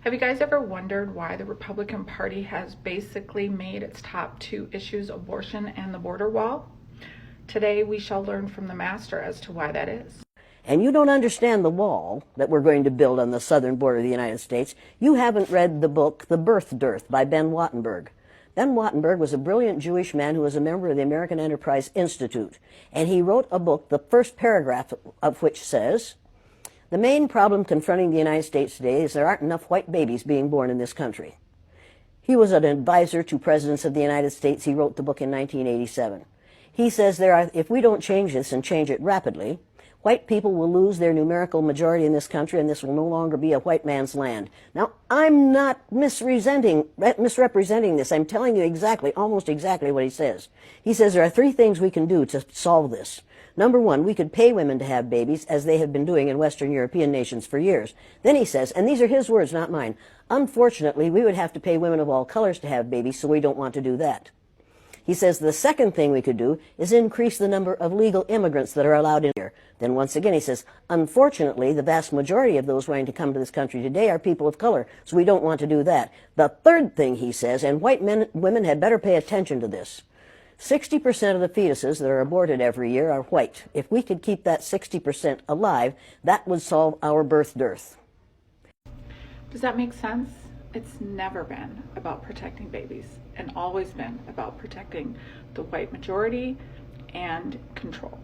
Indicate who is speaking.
Speaker 1: Have you guys ever wondered why the Republican Party has basically made its top two issues abortion and the border wall? Today we shall learn from the master as to why that is.
Speaker 2: And you don't understand the wall that we're going to build on the southern border of the United States, you haven't read the book The Birth Dearth by Ben Wattenberg. Ben Wattenberg was a brilliant Jewish man who was a member of the American Enterprise Institute, and he wrote a book, the first paragraph of which says, "The main problem confronting the United States today is there aren't enough white babies being born in this country." He was an advisor to presidents of the United States. He wrote the book in 1987. He says if we don't change this and change it rapidly, white people will lose their numerical majority in this country, and this will no longer be a white man's land. Now, I'm not misrepresenting this. I'm telling you exactly, almost exactly what he says. He says there are three things we can do to solve this. Number one, we could pay women to have babies, as they have been doing in Western European nations for years. Then he says, and these are his words, not mine, unfortunately, we would have to pay women of all colors to have babies, so we don't want to do that. He says the second thing we could do is increase the number of legal immigrants that are allowed in here. Then once again he says, unfortunately, the vast majority of those wanting to come to this country today are people of color, so we don't want to do that. The third thing he says, and women had better pay attention to this, 60% of the fetuses that are aborted every year are white. If we could keep that 60% alive, that would solve our birth dearth.
Speaker 1: Does that make sense? It's never been about protecting babies and always been about protecting the white majority and control.